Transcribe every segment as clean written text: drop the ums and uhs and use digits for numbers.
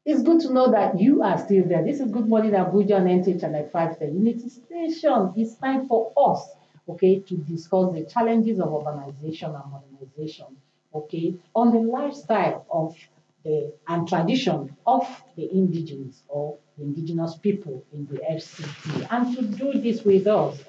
It's good to know that you are still there. This is Good Morning Abuja on NT Channel 5, the Unity Station. It's time for us, okay, to discuss the challenges of urbanization and modernization, okay, on the lifestyle of the and tradition of the indigenous or the indigenous people in the FCT. And to do this with us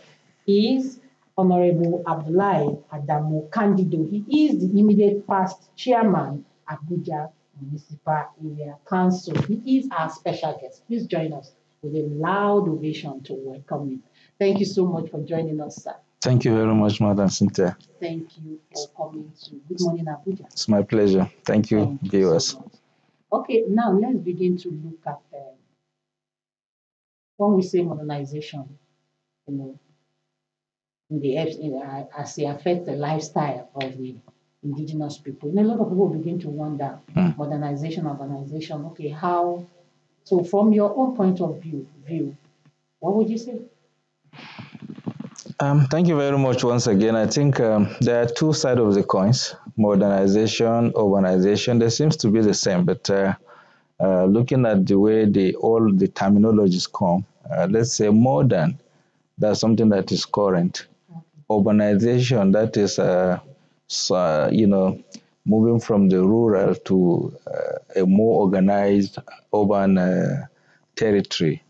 is Honorable Abdullahi Adamu Candido. He is the immediate past chairman, Abuja Municipal Area Council. He is our special guest. Please join us with a loud ovation to welcome him. Thank you so much for joining us, sir. Thank you very much, Madam Cynthia. Thank you for coming to Good Morning Abuja. It's my pleasure. Thank you, viewers. So much. Okay, now let's begin to look at when we say modernization, you know, as it affects the lifestyle of the indigenous people. And a lot of people begin to wonder, modernization, urbanization, okay, how? So from your own point of view, what would you say? Thank you very much once again. I think there are two sides of the coins, modernization, urbanization. They seems to be the same, but looking at the way all the terminologies come, let's say modern, that's something that is current. Urbanization, that is, moving from the rural to a more organized urban territory.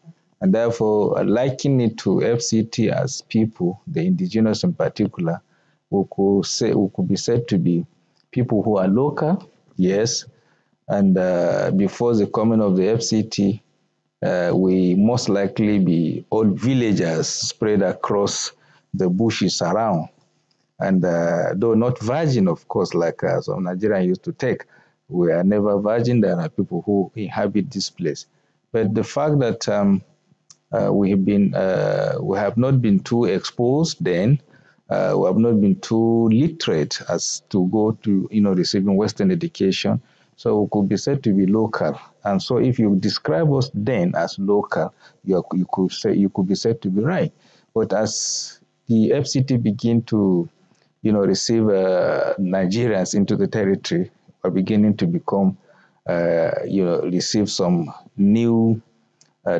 And therefore, likening it to FCT as people, the indigenous in particular, we could be said to be people who are local, yes, and before the coming of the FCT, we most likely be all villagers spread across the bushes around. And though not virgin, of course, like some Nigerians used to take, we are never virgin. There are people who inhabit this place. But the fact that we have not been too exposed then, we have not been too literate as to go to, receiving Western education. So we could be said to be local. And so if you describe us then as local, you could be said to be right. But as the FCT begin to, receive Nigerians into the territory, are beginning to become, receive some new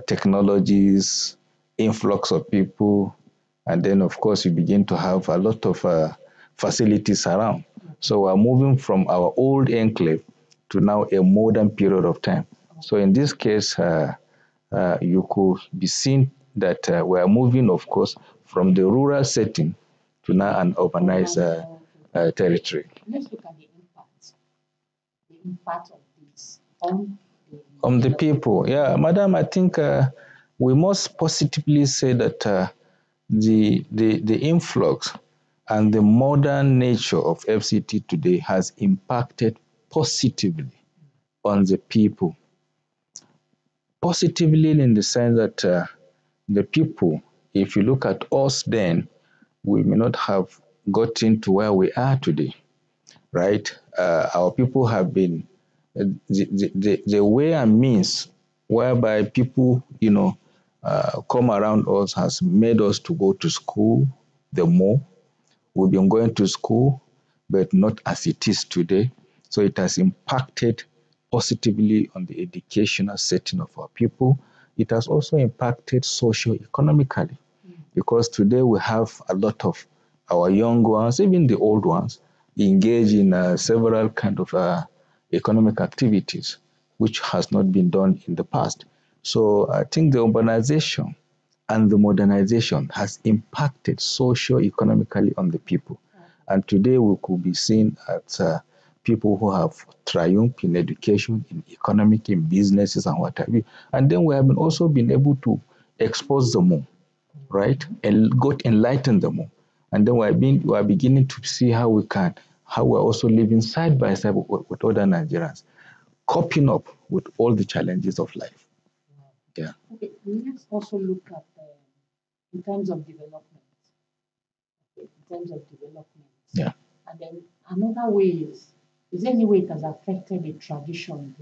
technologies, influx of people, and then of course you begin to have a lot of facilities around. So we're moving from our old enclave to now a modern period of time. So in this case, you could be seen that we're moving, of course, from the rural setting to now an urbanized territory. Let's look at the impact of this on the people. Yeah, Madam, I think we must positively say that the influx and the modern nature of FCT today has impacted positively on the people. Positively in the sense that the people, if you look at us then, we may not have gotten to where we are today, right? Our people have been, the way and means whereby people, come around us has made us to go to school the more. We've been going to school, but not as it is today. So it has impacted positively on the educational setting of our people. It has also impacted socio-economically, because today we have a lot of our young ones, even the old ones, engage in several kind of economic activities, which has not been done in the past. So I think the urbanization and the modernization has impacted socio-economically on the people. And today we could be seen as people who have triumphed in education, in economic, in businesses and what have you. And then we have also been able to expose them more, right? And got enlightened them more. And then we are beginning to see how we're also living side by side with other Nigerians, coping up with all the challenges of life. Yeah. Okay, let's also look at in terms of development. Okay, in terms of development. Yeah. And then another way is there any way it has affected the tradition,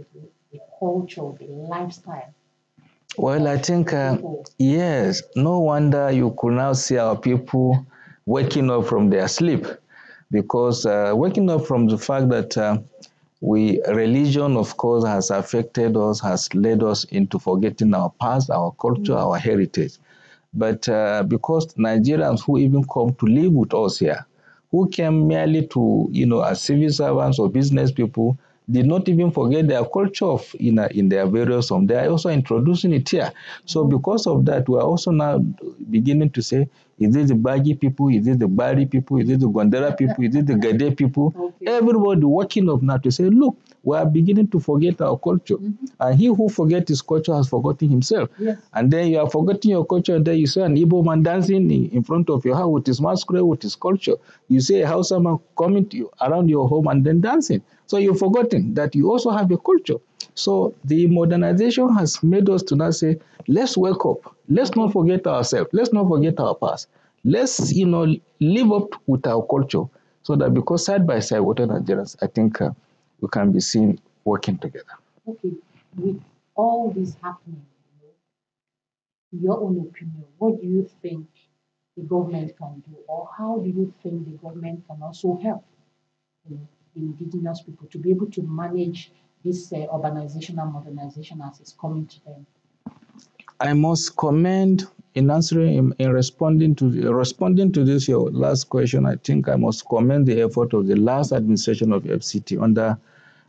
the culture, the lifestyle? Well, I think, yes, no wonder you could now see our people waking up from their sleep, because waking up from the fact that Religion, of course, has affected us, has led us into forgetting our past, our culture, our heritage. But because Nigerians who even come to live with us here, who came merely to, as civil servants or business people, did not even forget their culture of in their various homes. They are also introducing it here. So because of that, we are also now beginning to say, is it the Bagi people? Is it the Bari people? Is it the Gondera people? Is it the Gade people? Okay. Everybody waking up now to say, look, we are beginning to forget our culture. And he who forgets his culture has forgotten himself. Yes. And then you are forgetting your culture, and then you see an Igbo man dancing in front of your house with his masquerade, with his culture. You see a Hausa man coming to you, around your home and then dancing. So you've forgotten that you also have a culture. So the modernization has made us to now say, let's wake up. Let's not forget ourselves. Let's not forget our past. Let's, live up with our culture so that because side by side with other Nigerians, I think we can be seen working together. Okay, with all this happening, your own opinion, what do you think the government can do, or how do you think the government can also help the indigenous people to be able to manage this urbanization and modernization as it's coming to them? I must commend in answering in responding to this your last question. I think I must commend the effort of the last administration of FCT under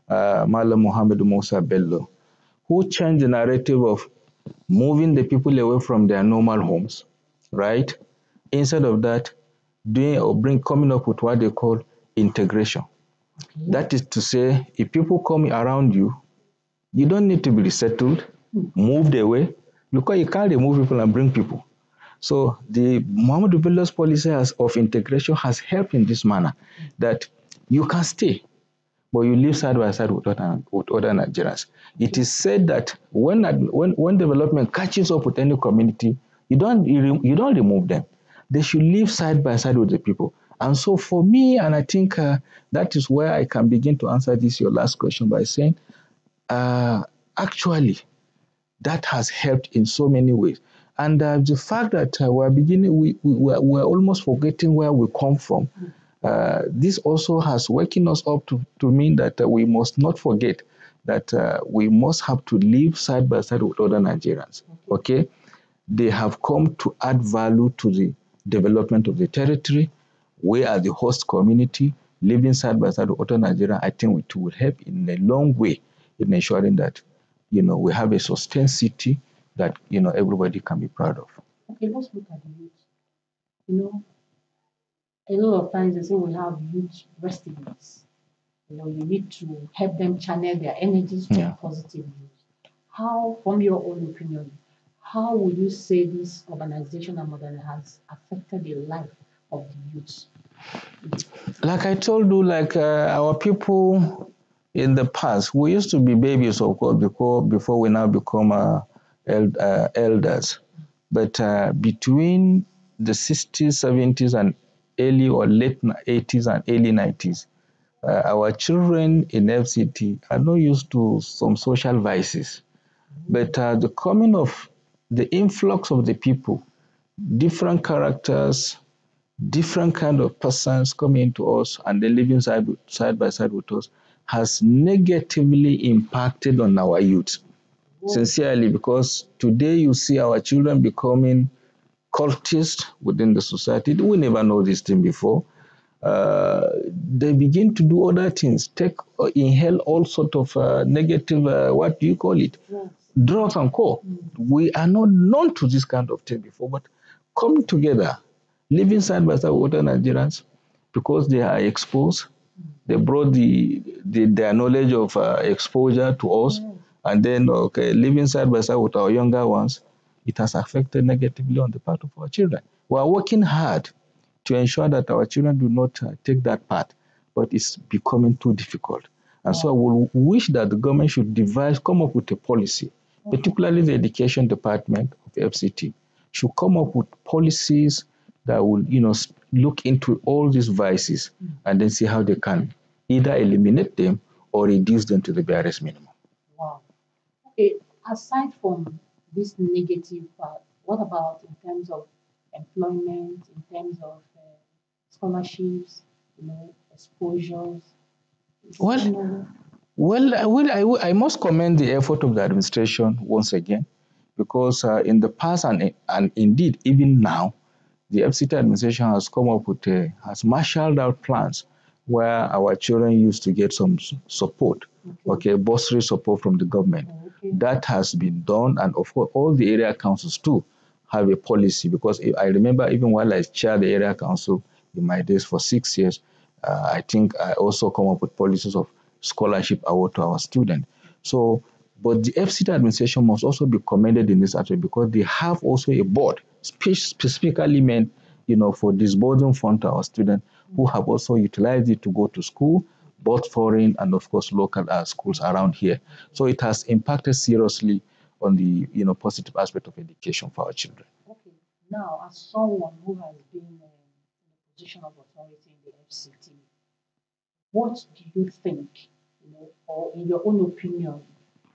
Malam Mohammed Musa Bello, who changed the narrative of moving the people away from their normal homes, right? Instead of that, doing or coming up with what they call integration. Okay. That is to say, if people come around you, you don't need to be resettled, moved away, because you can't remove people and bring people. So the Muhammad Bello's policy of integration has helped in this manner, that you can stay, but you live side by side with other Nigerians. It is said that when development catches up with any community, you don't remove them. They should live side by side with the people. And so for me, and I think that is where I can begin to answer this your last question by saying, actually, that has helped in so many ways. And the fact that we're beginning, we're almost forgetting where we come from. This also has waking us up to mean that we must not forget that we must have to live side by side with other Nigerians. Okay? They have come to add value to the development of the territory. We are the host community living side by side with other Nigeria. I think it will help in a long way in ensuring that we have a sustained city that everybody can be proud of. Okay, let's look at the youth. You know, a lot of times they say we have youth residents. You need to help them channel their energies to Yeah. positive use. How, from your own opinion, how would you say this urbanization and modernization has affected the life of the youth? Like I told you, like our people in the past, we used to be babies, of course, before we now become elders. But between the 60s, 70s, and early or late 80s and early 90s, our children in FCT are not used to some social vices. But the coming of the influx of the people, different characters, different kind of persons coming to us and then living side by side with us has negatively impacted on our youth. Sincerely, because today you see our children becoming cultists within the society. We never know this thing before. They begin to do other things, inhale all sort of negative, what do you call it? Yes. Drugs and co. We are not known to this kind of thing before, but coming together, living side by side with other Nigerians, because they are exposed, they brought their knowledge of exposure to us, and then living side by side with our younger ones, it has affected negatively on the part of our children. We are working hard to ensure that our children do not take that path, but it's becoming too difficult. And so I will wish that the government should come up with a policy, particularly the education department of FCT, should come up with policies that will, look into all these vices and then see how they can either eliminate them or reduce them to the barest minimum. Wow. Okay, aside from this negative part, what about in terms of employment, in terms of scholarships, exposures? Well, Well, I must commend the effort of the administration once again, because in the past and indeed even now, the FCT administration has come up with has marshaled out plans where our children used to get some support, okay, bursary support from the government. That has been done, and of course, all the area councils too have a policy, because I remember even while I chaired the area council in my days for 6 years, I think I also come up with policies of scholarship award to our students. So, but the FCT administration must also be commended in this aspect, because they have also a board specifically meant, for disbursing fund to our students who have also utilized it to go to school, both foreign and of course local schools around here. So it has impacted seriously on the positive aspect of education for our children. Okay. Now, as someone who has been in a position of authority in the FCT, what do you think, or in your own opinion,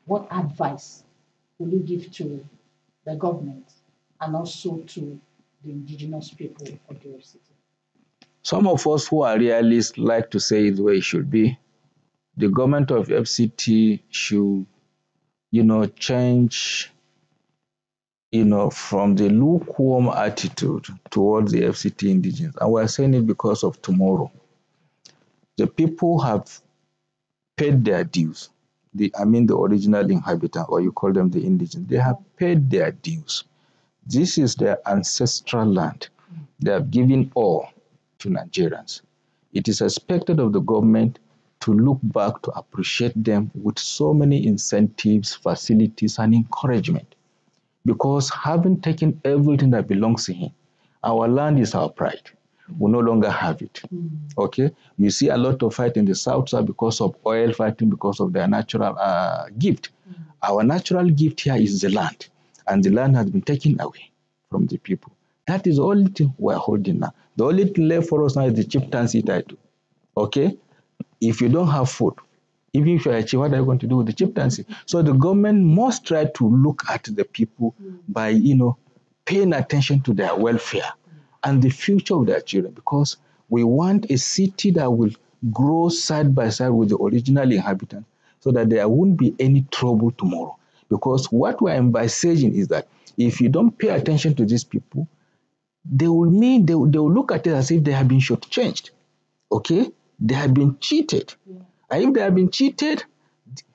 what advice will you give to the government and also to the indigenous people of the FCT? Some of us who are realists like to say it the way it should be. The government of FCT should, change, from the lukewarm attitude towards the FCT indigenous. And we're saying it because of tomorrow. The people have paid their dues. The original inhabitant, or you call them the indigenous, they have paid their dues. This is their ancestral land. They have given all to Nigerians. It is expected of the government to look back to appreciate them with so many incentives, facilities, and encouragement. Because having taken everything that belongs to him, our land is our pride. We no longer have it. Okay? You see a lot of fight in the south side because of oil, fighting because of their natural gift. Our natural gift here is the land, and the land has been taken away from the people. That is the only thing we're holding now. The only thing left for us now is the chieftaincy title. Okay? If you don't have food, even if you're a chief, what are you going to do with the chieftaincy? So the government must try to look at the people by, paying attention to their welfare and the future of their children, because we want a city that will grow side by side with the original inhabitants, so that there won't be any trouble tomorrow. Because what we're envisaging is that if you don't pay attention to these people, they will look at it as if they have been shortchanged. Okay? They have been cheated. And if they have been cheated,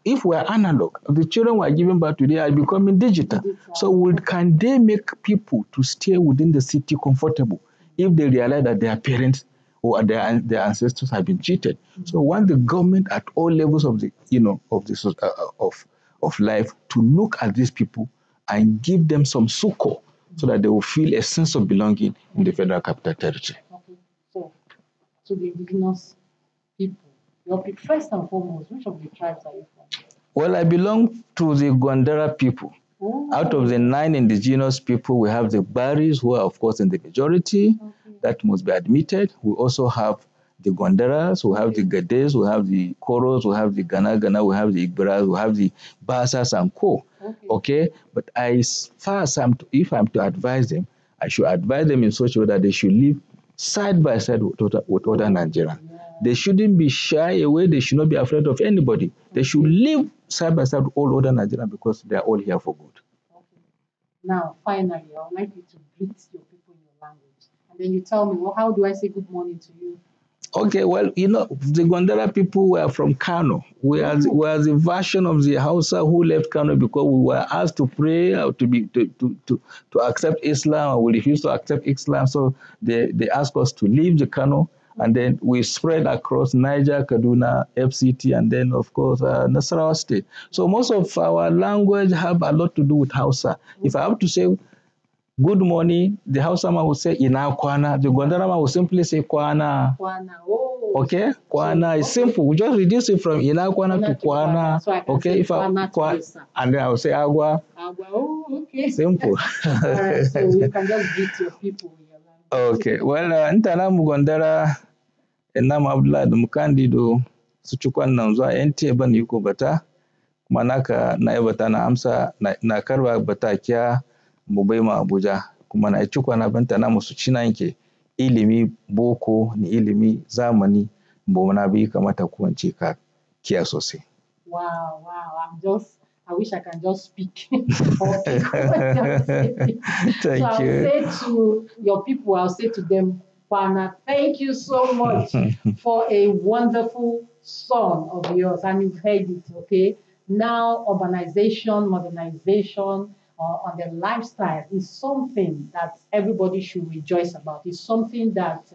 if we're analog, the children we're giving birth today are becoming digital. So can they make people to stay within the city comfortable if they realize that their parents or their ancestors have been cheated? So want the government at all levels of the of life to look at these people and give them some succor, so that they will feel a sense of belonging in the Federal Capital Territory. Okay. So, to the indigenous people, first and foremost, which of the tribes are you from? Well, I belong to the Gondara people. Out of the 9 indigenous people, we have the Baris, who are, of course, in the majority. That must be admitted. We also have the Gondaras, we have the Gades, we have the Koros, we have the Gana, we have the Igberas, we have the Basas and Co. Okay? But as far as if I'm to advise them, I should advise them in such a way that they should live side by side with other Nigerians. They shouldn't be shy away. They should not be afraid of anybody. They should live side by side with all other Nigerians, because they are all here for good. Okay. Now, finally, I would like you to greet your people in your language. And then you tell me, well, how do I say good morning to you? Okay, well, the Gondara people were from Kano. We are the version of the Hausa who left Kano because we were asked to pray or to accept Islam, and we refused to accept Islam. So they asked us to leave the Kano, and then we spread across Niger, Kaduna, FCT, and then, of course, Nasarawa State. So most of our language have a lot to do with Hausa. If I have to say good morning, the Hausa man will say ina kwana. The Gondara man will simply say kwana. Kwana. Oh. Okay, kwana is simple. We just reduce it from ina kwana to kwana. So I can say kwana and then I will say agua. Agua. Oh, okay. Simple. All right, so you can just greet your people in your language. Okay, well, ntana mu Gondara enam Abdullah Mukandido suchukwan na zuwa NTA ban yuko bata, kuma naka na bata na amsa na karba bata kya mu bai ma Abuja, kuma na chukwa na banta na musu china nke ilimi boko ni ilimi zamani, mbo na bi kamata kuwance ka kiya sosai. Wow, wow. I wish I can just speak or pick what you're saying. So Thank I'll you. say to your people, I'll say to them, Pana, thank you so much for a wonderful song of yours. And you've heard it, okay? Now, urbanization, modernization, on the lifestyle is something that everybody should rejoice about. It's something that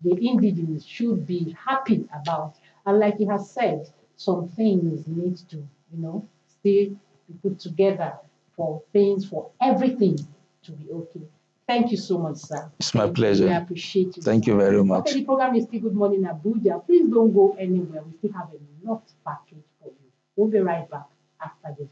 the indigenous should be happy about. And like he has said, some things need to, still be put together for things, for everything to be okay. Thank you so much, sir. It's my Thank you. We pleasure. appreciate you, Thank sir. you very Okay, much. the program is still Good Morning Abuja. Please don't go anywhere. We still have a lot package for you. We'll be right back after this.